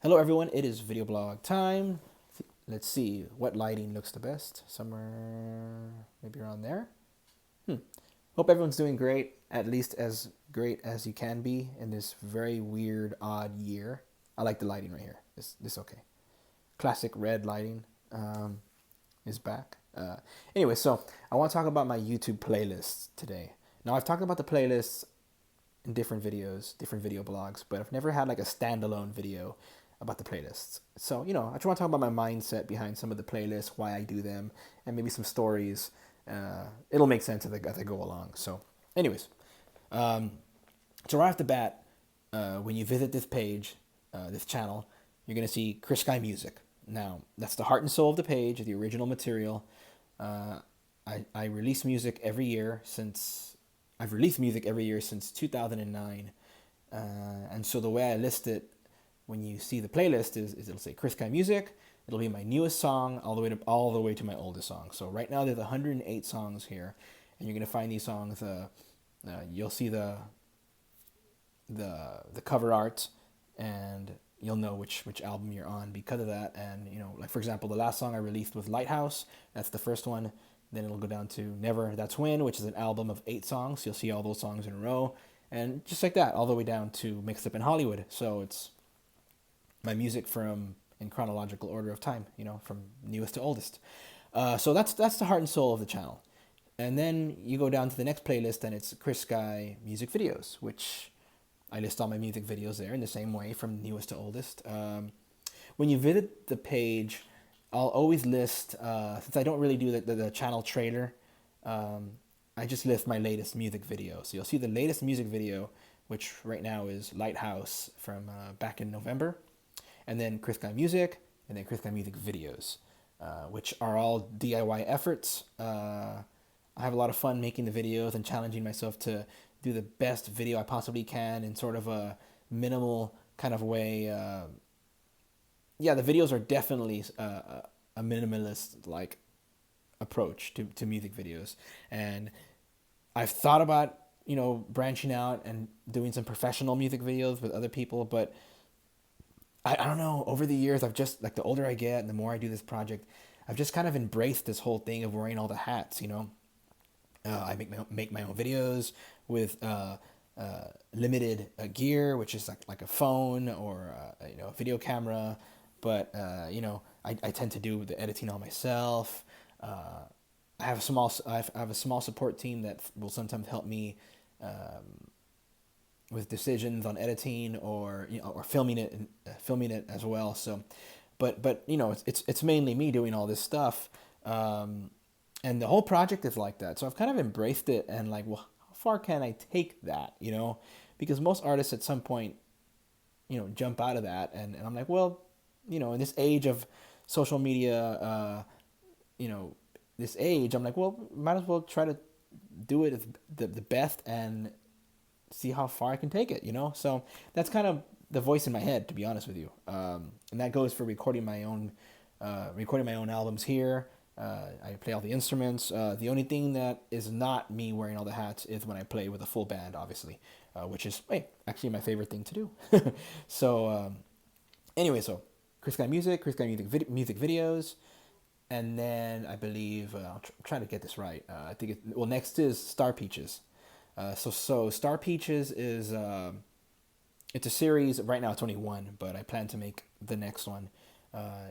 Hello everyone, it is video blog time. Let's see what lighting looks the best. Somewhere maybe around there. Hope everyone's doing great, at least as great as you can be in this very weird, odd year. I like the lighting right here. This okay. Classic red lighting is back. Anyway, so I want to talk about my YouTube playlists today. Now I've talked about the playlists in different videos, different video blogs, but I've never had like a standalone video about the playlists. So, I just want to talk about my mindset behind some of the playlists, why I do them, and maybe some stories. It'll make sense as I go along. So, anyways, so right off the bat, when you visit this page, this channel, you're going to see Chris Sky Music. Now, that's the heart and soul of the page, the original material. I release music every year since I've released music every year since 2009. And so the way I list it when you see the playlist is it'll say Chris Sky Music. It'll be my newest song all the way to my oldest song. So right now there's 108 songs here, and you're gonna find these songs. You'll see the cover art, and you'll know which album you're on because of that. And like for example, the last song I released was Lighthouse. That's the first one. Then it'll go down to Never That's When, which is an album of 8 songs. You'll see all those songs in a row, and just like that, all the way down to Mixed Up in Hollywood. So it's my music from in chronological order of time, from newest to oldest. So that's the heart and soul of the channel. And then you go down to the next playlist, and it's Chris Sky music videos, which I list all my music videos there in the same way from newest to oldest. When you visit the page, I'll always list, since I don't really do the channel trailer, I just list my latest music video. So you'll see the latest music video, which right now is Lighthouse from back in November, and then Chris Sky Music, and then Chris Sky Music videos, which are all DIY efforts. I have a lot of fun making the videos and challenging myself to do the best video I possibly can in sort of a minimal kind of way. Yeah, the videos are definitely a minimalist like approach to music videos, and I've thought about branching out and doing some professional music videos with other people, but I don't know. Over the years, I've just like the older I get and the more I do this project, I've just kind of embraced this whole thing of wearing all the hats. I make my own videos with limited gear, which is like a phone or a video camera. But I tend to do the editing all myself. I have a small support team that will sometimes help me with decisions on editing or or filming it as well. So, but it's mainly me doing all this stuff. And the whole project is like that. So I've kind of embraced it and like, well, how far can I take that? Because most artists at some point, jump out of that, and I'm like, well, in this age of social media, this age, I'm like, well, might as well try to do it the best and see how far I can take it. So that's kind of the voice in my head, to be honest with you. And that goes for recording my own albums here. I play all the instruments. The only thing that is not me wearing all the hats is when I play with a full band, obviously, which is actually my favorite thing to do. So anyway, so Chris Sky Music, Chris Sky music videos, and then I believe I'm trying to get this right. I think next is Star Peaches. So Star Peaches is it's a series. Right now it's only one, but I plan to make the next one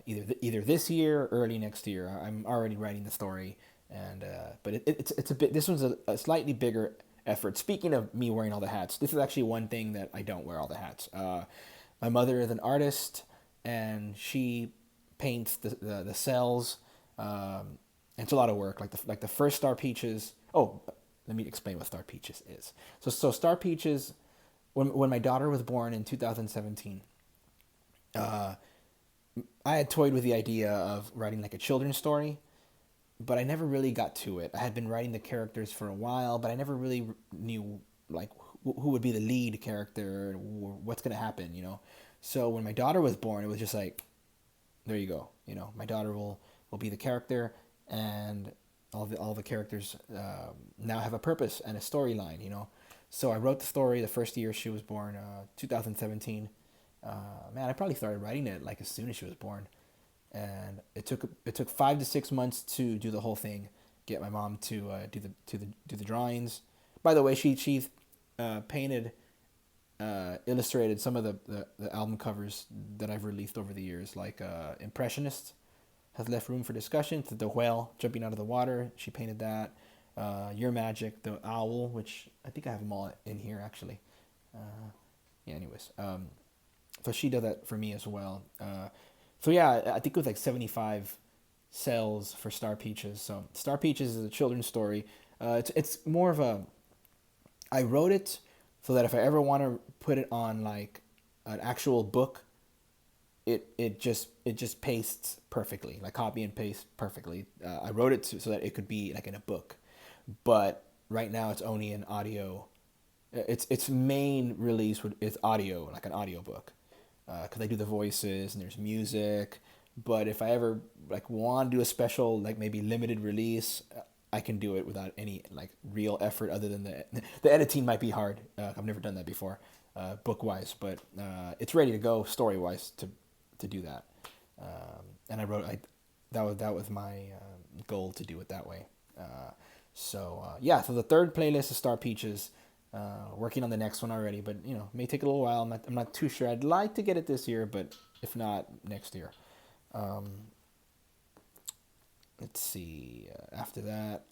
either this year or early next year. I'm already writing the story, and but it's a bit. This one's a slightly bigger effort. Speaking of me wearing all the hats, this is actually one thing that I don't wear all the hats. My mother is an artist, and she paints the cells. It's a lot of work. Like the first Star Peaches. Oh, let me explain what Star Peaches is. So Star Peaches, when my daughter was born in 2017, I had toyed with the idea of writing like a children's story, but I never really got to it. I had been writing the characters for a while, but I never really knew like who would be the lead character or what's gonna happen. So when my daughter was born, it was just like, there you go. My daughter will be the character, and all the characters now have a purpose and a storyline. So I wrote the story the first year she was born, 2017. man, I probably started writing it like as soon as she was born, and it took 5 to 6 months to do the whole thing, get my mom to do the drawings. By the way, she painted, illustrated some of the album covers that I've released over the years, like Impressionist has left room for discussion. The whale jumping out of the water, she painted that. Your Magic, the owl, which I think I have them all in here actually. Yeah, anyways, so she did that for me as well. So yeah, I think it was like 75 cells for Star Peaches. So Star Peaches is a children's story. It's more of a, I wrote it so that if I ever want to put it on like an actual book, it just pastes perfectly, like copy and paste perfectly. I wrote it so that it could be like in a book, but right now it's only an audio. Its main release is audio, like an audio book, because I do the voices and there's music. But if I ever like want to do a special, like maybe limited release, I can do it without any like real effort other than the editing might be hard. I've never done that before, book wise, but it's ready to go story wise to do that. And that was my goal to do it that way. Yeah, so the third playlist is Star Peaches. Working on the next one already, but may take a little while. I'm not too sure. I'd like to get it this year, but if not, next year. Let's see. After that,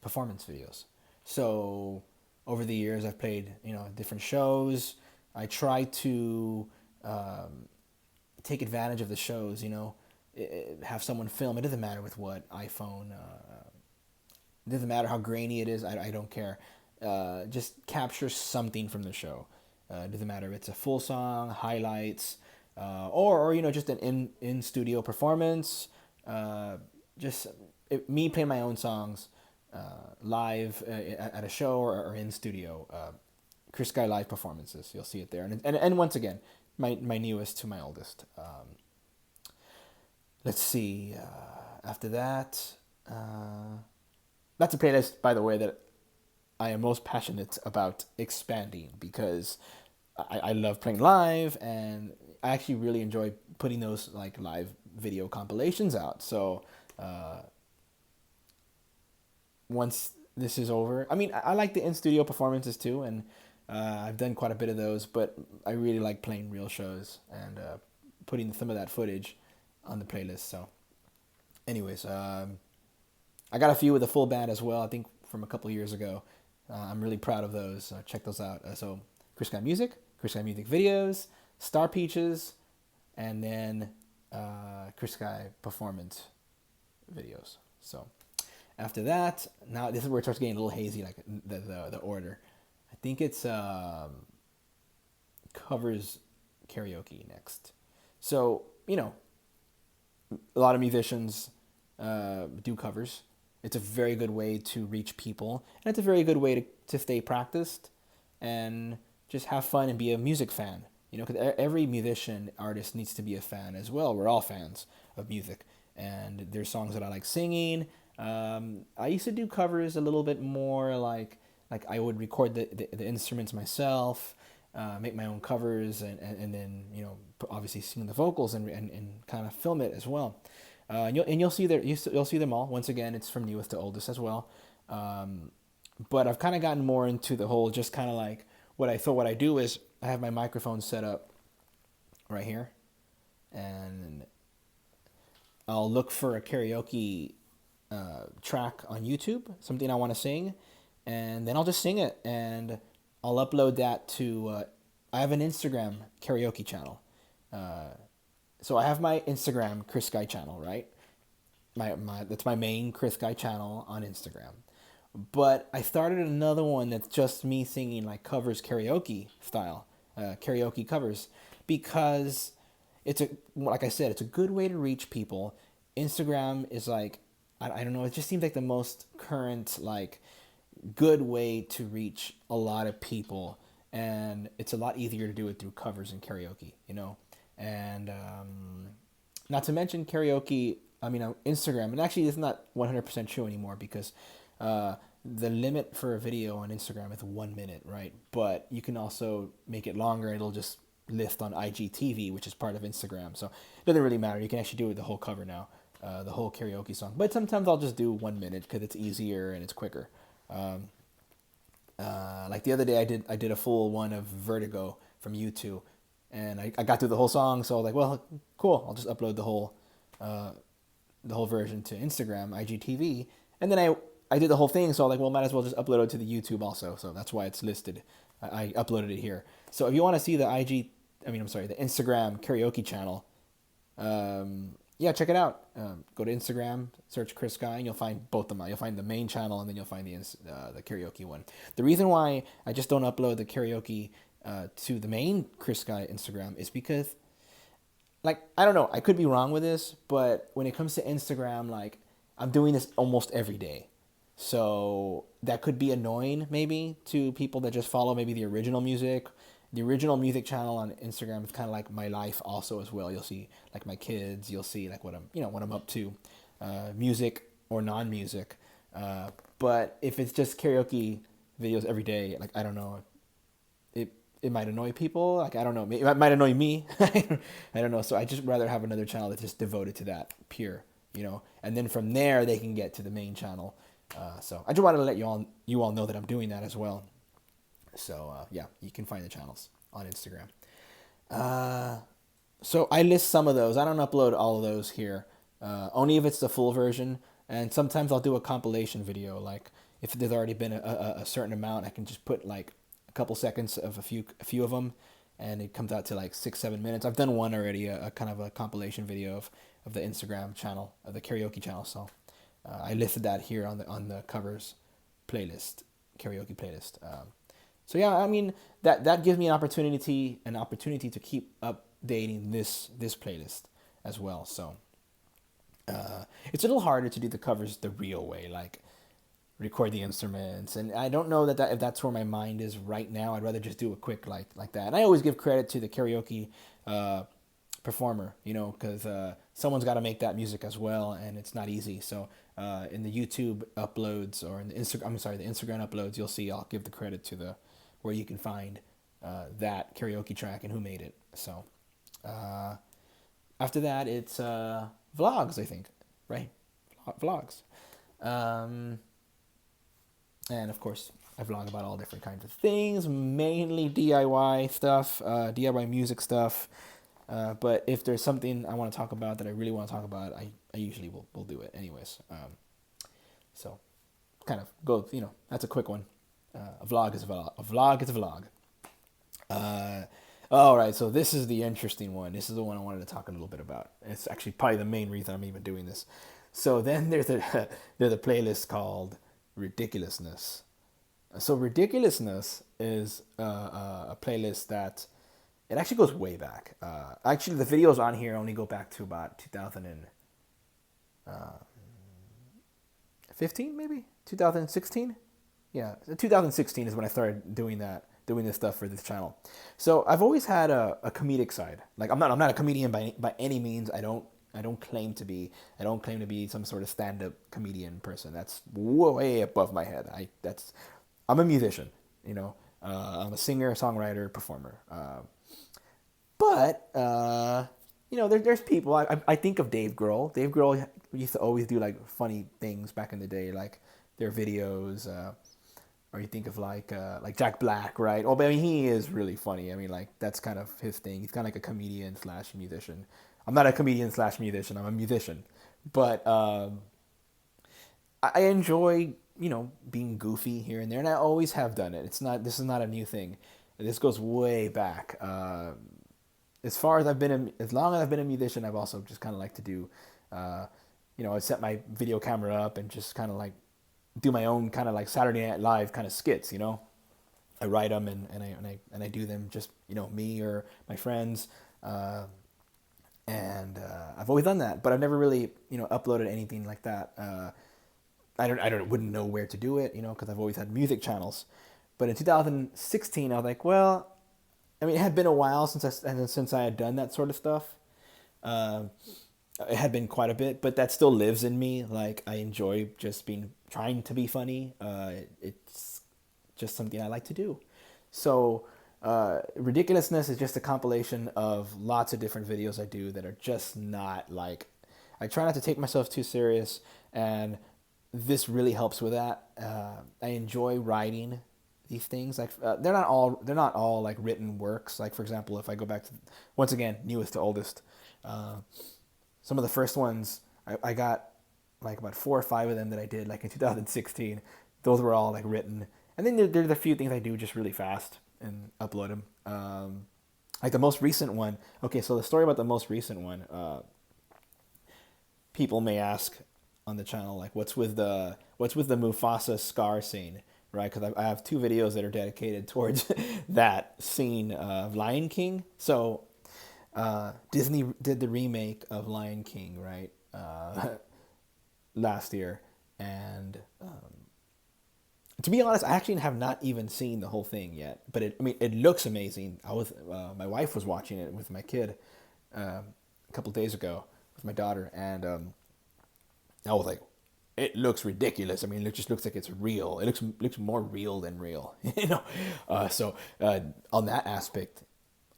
performance videos. So over the years, I've played different shows. I try to take advantage of the shows. Have someone film. It doesn't matter with what iPhone. It doesn't matter how grainy it is. I don't care. Just capture something from the show. It doesn't matter if it's a full song, highlights, or just an in studio performance. Me playing my own songs live at a show or in studio. Chris Guy live performances. You'll see it there. And once again, my newest to my oldest. Let's see. After that, that's a playlist, by the way, that I am most passionate about expanding because I love playing live, and I actually really enjoy putting those like live video compilations out. So once this is over, I mean, I like the in studio performances too, and I've done quite a bit of those, but I really like playing real shows and putting some of that footage on the playlist. So anyways, I got a few with a full band as well, I think from a couple years ago. I'm really proud of those. Check those out. So Chris Guy Music, Chris Guy Music Videos, Star Peaches, and then Chris Guy Performance Videos. So after that, now this is where it starts getting a little hazy, like the order. I think it's covers karaoke next. So, a lot of musicians do covers. It's a very good way to reach people, and it's a very good way to stay practiced and just have fun and be a music fan. Because every musician, artist needs to be a fan as well. We're all fans of music, and there's songs that I like singing. I used to do covers a little bit more, like I would record the instruments myself, make my own covers, and then obviously sing the vocals and kind of film it as well. You'll see you'll see them all. Once again, it's from newest to oldest as well. But I've kind of gotten more into the whole just kind of like what I do is I have my microphone set up right here, and I'll look for a karaoke track on YouTube, something I want to sing, and then I'll just sing it, and I'll upload that to. I have an Instagram karaoke channel. So I have my Instagram Chris Guy channel, right? That's my main Chris Guy channel on Instagram. But I started another one that's just me singing like covers karaoke style, karaoke covers, because like I said, it's a good way to reach people. Instagram is like, I don't know, it just seems like the most current, like, good way to reach a lot of people, and it's a lot easier to do it through covers and karaoke, and not to mention karaoke, Instagram, and actually it's not 100% true anymore because the limit for a video on Instagram is 1 minute, right? But you can also make it longer. It'll just list on IGTV, which is part of Instagram. So it doesn't really matter. You can actually do it the whole cover now, the whole karaoke song. But sometimes I'll just do 1 minute because it's easier and it's quicker. Like the other day, I did a full one of Vertigo from U2, and I got through the whole song. So I was like, well, cool. I'll just upload the whole version to Instagram, IGTV, and then I did the whole thing. So I was like, well, might as well just upload it to the YouTube also. So that's why it's listed. I uploaded it here. So if you want to see the the Instagram karaoke channel, yeah, check it out. Go to Instagram, search Chris Guy, and you'll find both of them. You'll find the main channel, and then you'll find the karaoke one. The reason why I just don't upload the karaoke to the main Chris Guy Instagram is because, like, I don't know, I could be wrong with this, but when it comes to Instagram, like, I'm doing this almost every day. So that could be annoying maybe to people that just follow maybe the original music. The original music channel on Instagram is kind of like my life also as well. You'll see like my kids, you'll see like what I'm up to, music or non-music. But if it's just karaoke videos every day, like, I don't know, it might annoy people. Like, I don't know, it might annoy me. I don't know. So I just rather have another channel that's just devoted to that pure, and then from there they can get to the main channel. So I just wanted to let you all know that I'm doing that as well. So yeah, you can find the channels on Instagram. So I list some of those. I don't upload all of those here. Only if it's the full version. And sometimes I'll do a compilation video. Like if there's already been a certain amount, I can just put like a couple seconds of a few of them, and it comes out to like 6-7 minutes. I've done one already, a kind of a compilation video of the Instagram channel, of the karaoke channel. So I listed that here on the covers playlist, karaoke playlist. So yeah, I mean that gives me an opportunity to keep updating this playlist as well. So it's a little harder to do the covers the real way, like record the instruments, and I don't know that if that's where my mind is right now. I'd rather just do it quick like that. And I always give credit to the karaoke performer, because someone's got to make that music as well, and it's not easy. So in the YouTube uploads or in the Instagram uploads, you'll see I'll give the credit to where you can find that karaoke track and who made it. So after that, it's vlogs, I think, right? Vlogs. And of course, I vlog about all different kinds of things, mainly DIY stuff, DIY music stuff. But if there's something I want to talk about that I really want to talk about, I usually will do it anyways. So kind of go, that's a quick one. A vlog is a vlog. A vlog is a vlog. All right, so this is the interesting one. This is the one I wanted to talk a little bit about. It's actually probably the main reason I'm even doing this. So then there's a playlist called Ridiculousness. So Ridiculousness is a playlist that it actually goes way back. Actually, the videos on here only go back to about 2015, maybe 2016. Yeah, 2016 is when I started doing this stuff for this channel. So I've always had a comedic side. Like I'm not a comedian by any means. I don't claim to be. I don't claim to be some sort of stand-up comedian person. That's way above my head. I'm a musician. I'm a singer, songwriter, performer. But there's people. I think of Dave Grohl. Dave Grohl used to always do like funny things back in the day, like their videos. Or you think of like Jack Black, right? Oh, but I mean, he is really funny. I mean, like that's kind of his thing. He's kind of like a comedian / musician. I'm not a comedian / musician. I'm a musician, but I enjoy being goofy here and there, and I always have done it. This is not a new thing. This goes way back. As long as I've been a musician, I've also just kind of like to do, I set my video camera up and just kind of like do my own kind of like Saturday Night Live kind of skits. I write them and I do them just me or my friends, and I've always done that, but I've never really uploaded anything like that. Wouldn't know where to do it, because I've always had music channels. But in 2016, I was like, well, I mean, it had been a while since I had done that sort of stuff. It had been quite a bit, but that still lives in me. Like I enjoy just being trying to be funny. It's just something I like to do. So ridiculousness is just a compilation of lots of different videos I do that are just not like. I try not to take myself too serious, and this really helps with that. I enjoy writing these things. Like they're not all like written works. Like for example, if I go back to once again newest to oldest, uh, some of the first ones I got like about 4 or 5 of them that I did like in 2016. Those were all like written, and then there's a few things I do just really fast and upload them. Like the most recent one. Okay, so the story about the most recent one. People may ask on the channel like, what's with the Mufasa scar scene, right? Because I have 2 videos that are dedicated towards that scene of Lion King. So Disney did the remake of Lion King, right? Last year, and to be honest, I actually have not even seen the whole thing yet. But it looks amazing. My wife was watching it with my kid a couple days ago with my daughter, and I was like, it looks ridiculous. I mean, it just looks like it's real. It looks more real than real, you know. So on that aspect,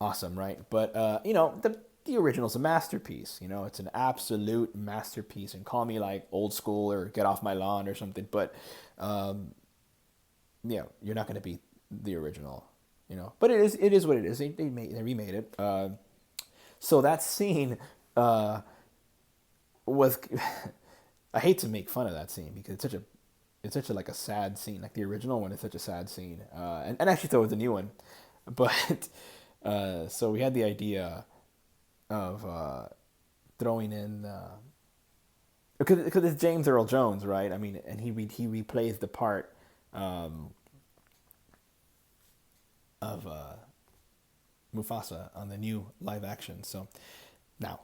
awesome, right? But the original's a masterpiece. You know, it's an absolute masterpiece. And call me like old school or get off my lawn or something, but you're not going to beat the original. You know, but it is what it is. They remade it. So that scene was. I hate to make fun of that scene because it's such a like a sad scene. Like the original one is such a sad scene, and actually so was the new one. But so we had the idea of throwing in because it's James Earl Jones, right? I mean, and he replays the part of Mufasa on the new live action. So now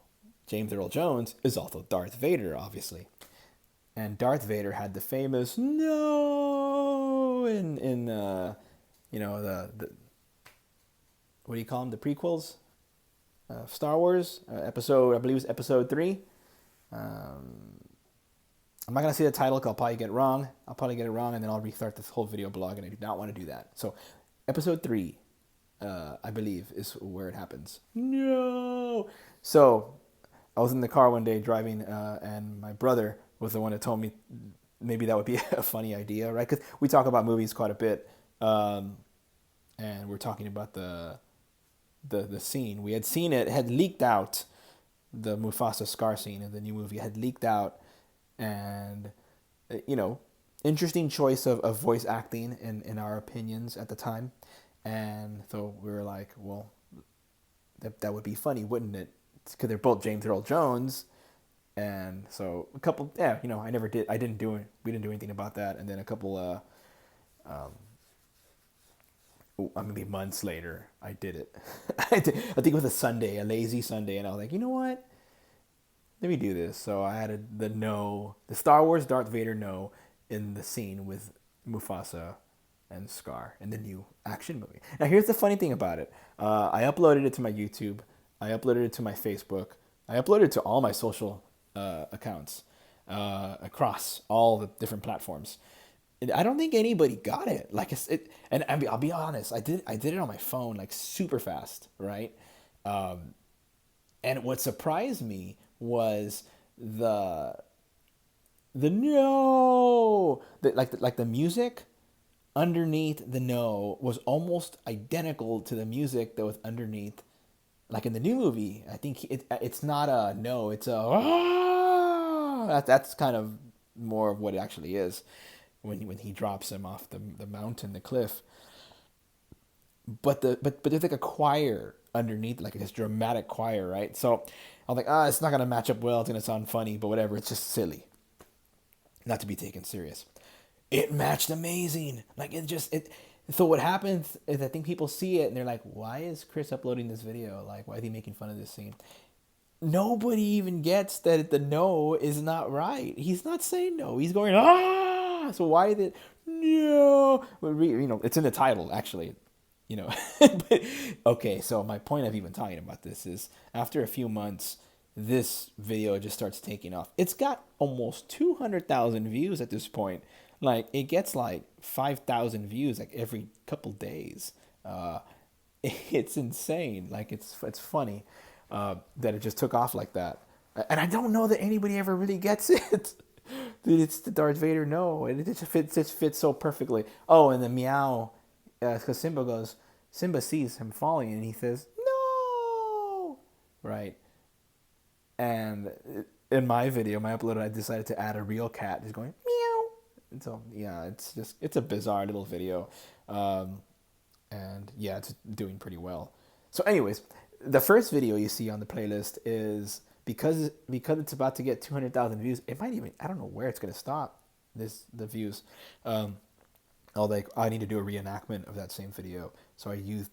James Earl Jones is also Darth Vader, obviously. And Darth Vader had the famous "no" in the what do you call them, the prequels, Star Wars episode, I believe it was episode 3. I'm not gonna say the title because I'll probably get it wrong. I'll probably get it wrong, and then I'll restart this whole video blog, and I do not want to do that. So, episode 3, I believe, is where it happens. No. So, I was in the car one day driving, and my brother was the one that told me maybe that would be a funny idea, right? Because we talk about movies quite a bit, and we're talking about the scene. We had seen it had leaked out. The Mufasa scar scene in the new movie had leaked out, and interesting choice of voice acting in our opinions at the time, and so we were like, well, that would be funny, wouldn't it? Because they're both James Earl Jones, and so a couple, I didn't do it. We didn't do anything about that, and then a couple, maybe months later, I did it. I think it was a Sunday, a lazy Sunday, and I was like, you know what? Let me do this. So I added the Star Wars Darth Vader no in the scene with Mufasa and Scar in the new action movie. Now here's the funny thing about it. I uploaded it to my YouTube. I uploaded it to my Facebook. I uploaded it to all my social accounts across all the different platforms. I don't think anybody got it. And I'll be honest. I did it on my phone like super fast, right? And what surprised me was the no, like the music underneath the no was almost identical to the music that was underneath, like in the new movie. I think it's not a no, it's a ah! That's kind of more of what it actually is when he drops him off the mountain, the cliff. But there's like a choir underneath, like this dramatic choir, right? So I'm like, it's not gonna match up well. It's gonna sound funny, but whatever. It's just silly, not to be taken serious. It matched amazing. So what happens is I think people see it and they're like, why is Chris uploading this video? Like, why is he making fun of this scene? Nobody even gets that the no is not right. He's not saying no. He's going ah. So why is it no? It's in the title actually. But okay. So my point of even talking about this is after a few months, this video just starts taking off. It's got almost 200,000 views at this point. Like it gets like 5,000 views like every couple days. Uh, it's insane. Like it's funny that it just took off like that. And I don't know that anybody ever really gets it. Dude, it's the Darth Vader. No, it just fits so perfectly. Oh, and the meow, because Simba sees him falling, and he says, "No!" Right, and in my video, my upload, I decided to add a real cat just going meow. And so yeah, it's a bizarre little video, um, and yeah, it's doing pretty well. So, anyways, the first video you see on the playlist is because it's about to get 200,000 views. It might even, I don't know where it's gonna stop the views. Um, I need to do a reenactment of that same video, so I used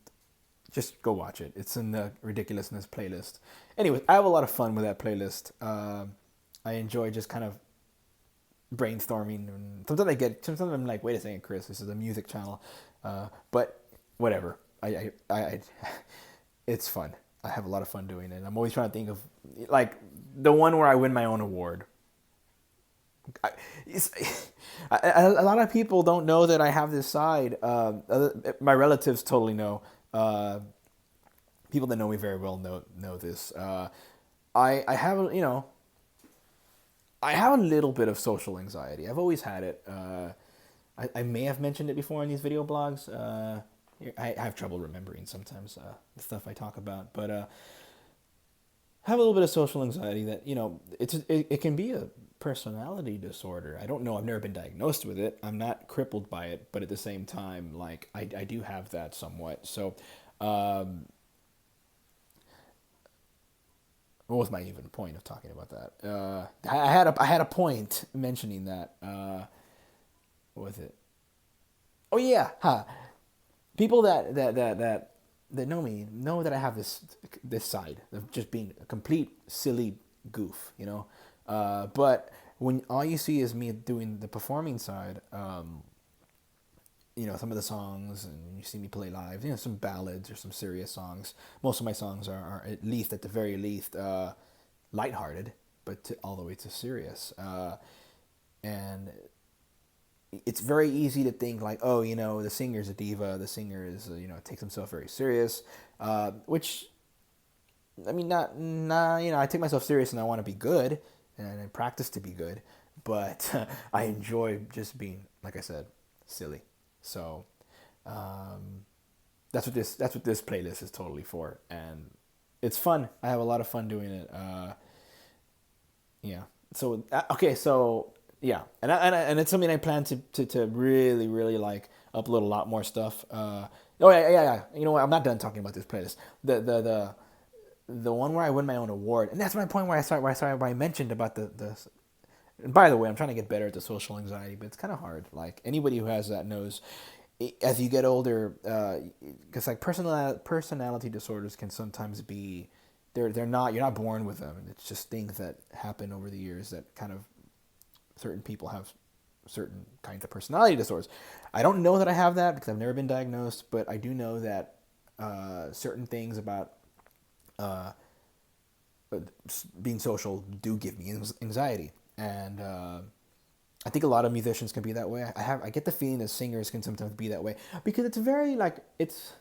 just go watch it. It's in the ridiculousness playlist. Anyways, I have a lot of fun with that playlist. I enjoy just kind of brainstorming, and sometimes I'm like, wait a second, Chris, this is a music channel, but whatever. It's fun. I have a lot of fun doing it. I'm always trying to think of like the one where I win my own award. I, it's, a lot of people don't know that I have this side. My relatives totally know. People that know me very well know this. I have I have a little bit of social anxiety. I've always had it. I may have mentioned it before in these video blogs. I have trouble remembering sometimes the stuff I talk about, but I have a little bit of social anxiety that it can be a personality disorder. I don't know. I've never been diagnosed with it. I'm not crippled by it, but at the same time, like I do have that somewhat. So, what was my even point of talking about that? I had a point mentioning that. What was it? Oh yeah, huh. People that know me know that I have this side of just being a complete silly goof, But when all you see is me doing the performing side, some of the songs, and you see me play live, some ballads or some serious songs. Most of my songs are at the very least, lighthearted, but all the way to serious. And it's very easy to think like, oh, the singer's a diva, the singer is, takes himself very serious, which, I mean, I take myself serious and I want to be good and I practice to be good, but I enjoy just being, like I said, silly. So, that's what this playlist is totally for, and it's fun. I have a lot of fun doing it. Yeah. So okay. So yeah, and it's something I plan to really really like upload a lot more stuff. Oh yeah. You know what? I'm not done talking about this playlist. The one where I win my own award, and that's my point where I mentioned about the. And by the way, I'm trying to get better at the social anxiety, but it's kind of hard. Like anybody who has that knows, as you get older, because like personality disorders can sometimes be, you're not born with them. It's just things that happen over the years that kind of, certain people have certain kinds of personality disorders. I don't know that I have that because I've never been diagnosed, but I do know that certain things about being social do give me anxiety. And I think a lot of musicians can be that way. I get the feeling that singers can sometimes be that way because it's very like it's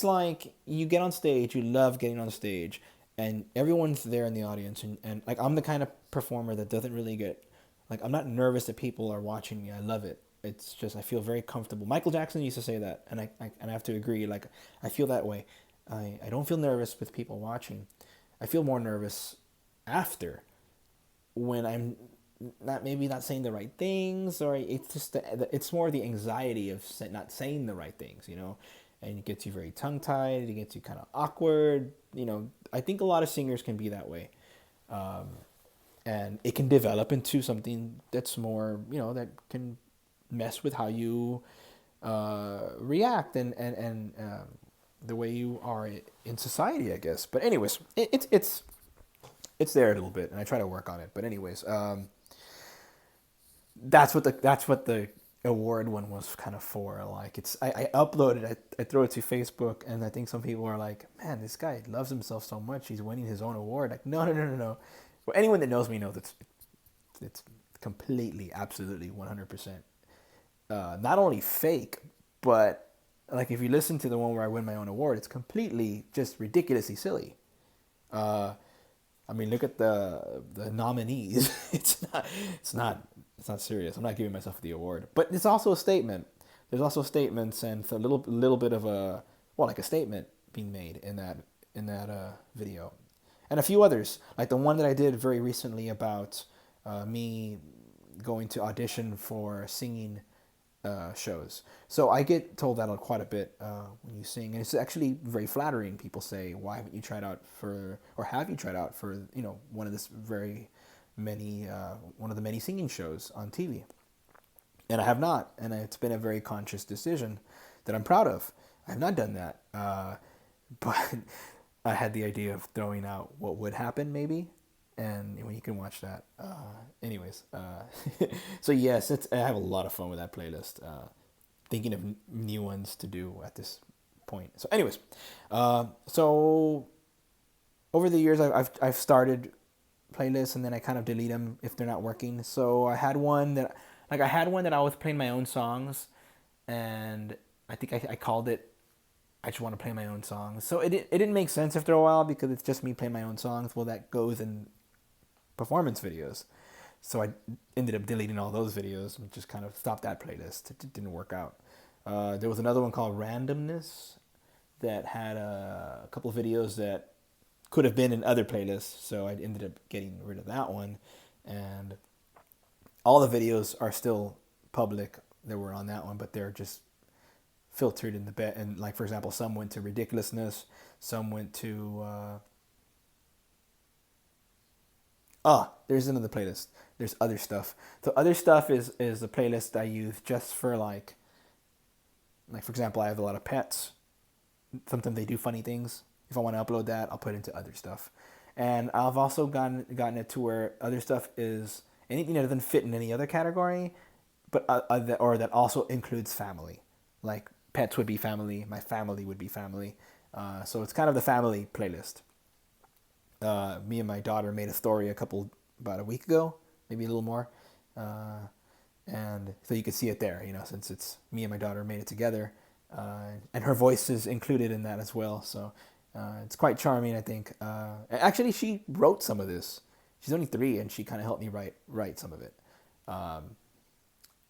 like you get on stage, you love getting on stage, and everyone's there in the audience, and like I'm the kind of performer that doesn't really get, like, I'm not nervous that people are watching me. I love it. It's just I feel very comfortable. Michael Jackson used to say that, and I have to agree. Like I feel that way. I don't feel nervous with people watching. I feel more nervous after, when I'm not saying the right things, or it's just it's more the anxiety of not saying the right things, and it gets you very tongue tied. It gets you kind of awkward. I think a lot of singers can be that way, and it can develop into something that's more, that can mess with how you react and the way you are in society, I guess. But anyways, it's there a little bit, and I try to work on it. But anyways, that's what the award one was kind of for. Like I uploaded, I throw it to Facebook, and I think some people are like, man, this guy loves himself so much, he's winning his own award. Like, no, no, no, no, no. Well, anyone that knows me knows it's completely, absolutely, 100%. Not only fake, but like if you listen to the one where I win my own award, it's completely just ridiculously silly. Uh, I mean, look at the nominees. It's not serious. I'm not giving myself the award, but it's also a statement. There's also statements and a little bit of a, well, like a statement being made in that video, and a few others, like the one that I did very recently about me going to audition for singing shows. So I get told that quite a bit when you sing, and it's actually very flattering. People say, "Why haven't you tried out for, or have you tried out for, one of this very many, one of the many singing shows on TV?" And I have not, and it's been a very conscious decision that I'm proud of. I have not done that, but I had the idea of throwing out what would happen maybe, and when you can watch that. Anyways, so yes, I have a lot of fun with that playlist. Thinking of new ones to do at this point. So, anyways, so over the years, I've started playlists, and then I kind of delete them if they're not working. So I had one that I was playing my own songs, and I think I called it I just want to play my own songs. So it didn't make sense after a while because it's just me playing my own songs. Well, that goes in performance videos. So I ended up deleting all those videos and just kind of stopped that playlist. It didn't work out. There was another one called Randomness that had a couple of videos that could have been in other playlists. So I ended up getting rid of that one. And all the videos are still public that were on that one, but they're just filtered in the bed. And like, for example, some went to ridiculousness. Some went to... there's another playlist. There's other stuff. So other stuff is a playlist I use just for like for example, I have a lot of pets. Sometimes they do funny things. If I want to upload that, I'll put it into other stuff. And I've also gotten it to where other stuff is anything that doesn't fit in any other category, but or that also includes family. Like pets would be family. My family would be family. So it's kind of the family playlist. Me and my daughter made a story about a week ago, maybe a little more, and so you could see it there. Since it's me and my daughter made it together, and her voice is included in that as well. So it's quite charming, I think. Actually, she wrote some of this. She's only 3, and she kind of helped me write some of it.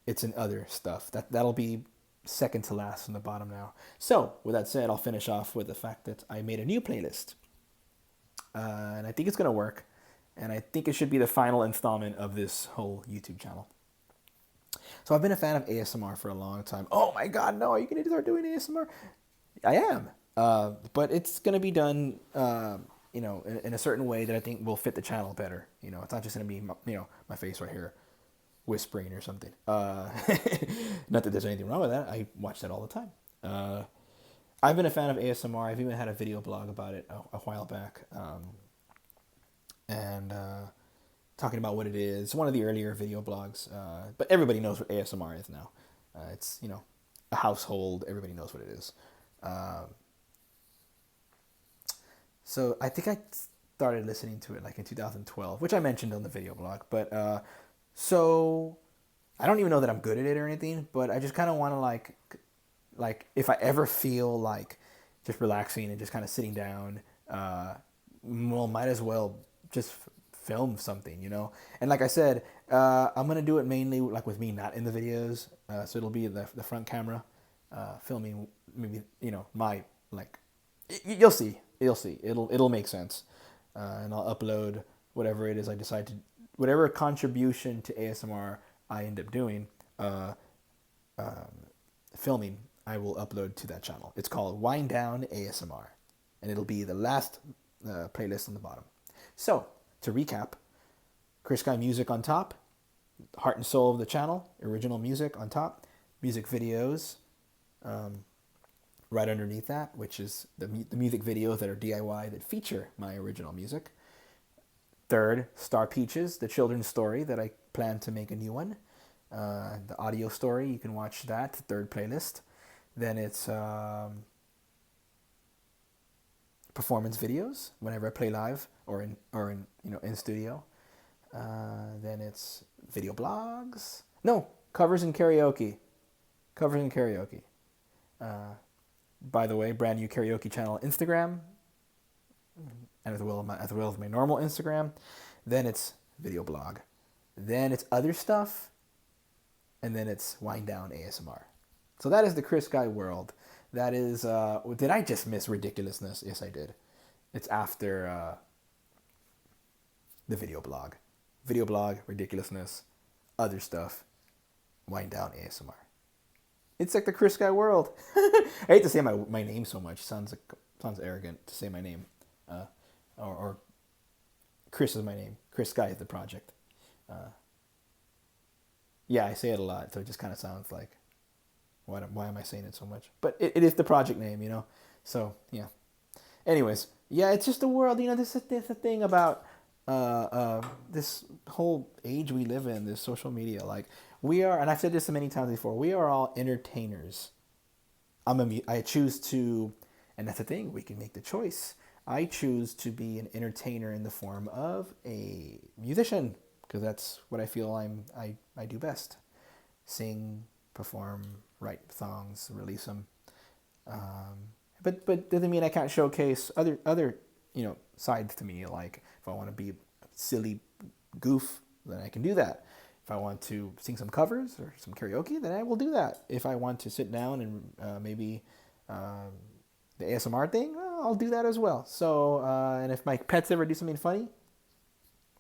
It's in other stuff. That'll be second to last from the bottom now. So with that said, I'll finish off with the fact that I made a new playlist. And I think it's going to work. And I think it should be the final installment of this whole YouTube channel. So I've been a fan of ASMR for a long time. Oh my God, no, are you going to start doing ASMR? I am. But it's going to be done, in a certain way that I think will fit the channel better. It's not just going to be, my face right here whispering or something. Not that there's anything wrong with that. I watch that all the time. I've been a fan of ASMR. I've even had a video blog about it a while back, and talking about what it is. It's one of the earlier video blogs, but everybody knows what ASMR is now. It's a household. Everybody knows what it is. So I think I started listening to it like in 2012, which I mentioned on the video blog. But so I don't even know that I'm good at it or anything, but I just kind of want to like if I ever feel like just relaxing and just kind of sitting down, might as well just film something, And like I said, I'm going to do it mainly like with me not in the videos. So it'll be the front camera, filming maybe, my, you'll see. It'll make sense. And I'll upload whatever it is I decide to, whatever contribution to ASMR I end up doing, filming, I will upload to that channel. It's called Wind Down ASMR, and it'll be the last playlist on the bottom. So, to recap, Chris Guy music on top, heart and soul of the channel, original music on top, music videos right underneath that, which is the music videos that are DIY that feature my original music. Third, Star Peaches, the children's story that I plan to make a new one. The audio story, you can watch that, third playlist. Then it's performance videos whenever I play live or in in studio. Then it's video blogs. No, covers and karaoke. Covers and karaoke. By the way, brand new karaoke channel on Instagram, and as well as my normal Instagram. Then it's video blog. Then it's other stuff, and then it's wind down ASMR. So that is the Chris Guy world. That is. Did I just miss ridiculousness? Yes, I did. It's after the video blog, ridiculousness, other stuff, wind down ASMR. It's like the Chris Guy world. I hate to say my name so much. Sounds arrogant to say my name. Or Chris is my name. Chris Guy is the project. Yeah, I say it a lot, so it just kind of sounds like, why am I saying it so much? But it is the project name, So, yeah. Anyways, yeah, it's just the world. This is the thing about this whole age we live in, this social media. Like, we are, and I've said this many times before, we are all entertainers. I choose to, and that's the thing, we can make the choice. I choose to be an entertainer in the form of a musician, because that's what I feel I do best. Sing, perform, write songs, release them. But doesn't mean I can't showcase other sides to me. Like, if I want to be a silly goof, then I can do that. If I want to sing some covers or some karaoke, then I will do that. If I want to sit down and maybe the ASMR thing, I'll do that as well. So, and if my pets ever do something funny,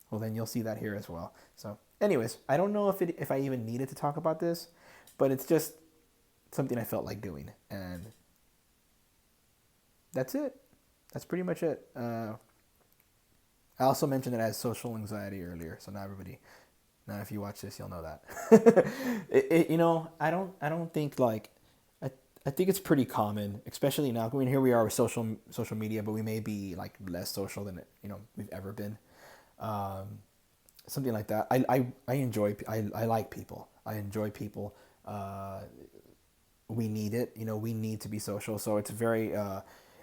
well, then you'll see that here as well. So, anyways, I don't know if I even needed to talk about this, but it's just something I felt like doing, and that's it. That's pretty much it. I also mentioned that I had social anxiety earlier, so now if you watch this, you'll know that. I don't think I think it's pretty common, especially now. I mean, here we are with social media, but we may be like less social than we've ever been. Something like that. I like people. I enjoy people. We need it. We need to be social. So it's very.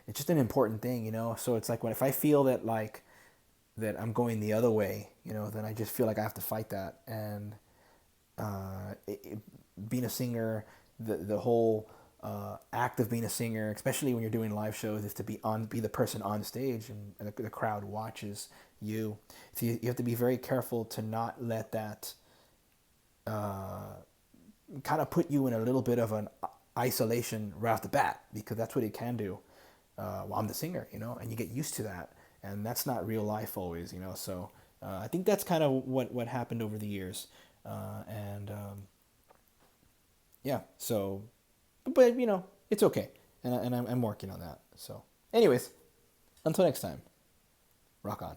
It's just an important thing. So it's like if I feel that that I'm going the other way, then I just feel like I have to fight that. And being a singer, the whole act of being a singer, especially when you're doing live shows, is to be the person on stage, and the crowd watches you. So you have to be very careful to not let that kind of put you in a little bit of an isolation right off the bat, because that's what it can do. Well, I'm the singer, and you get used to that, and that's not real life always, So I think that's kind of what happened over the years, and yeah. So, but it's okay, and I'm working on that. So, anyways, until next time, rock on.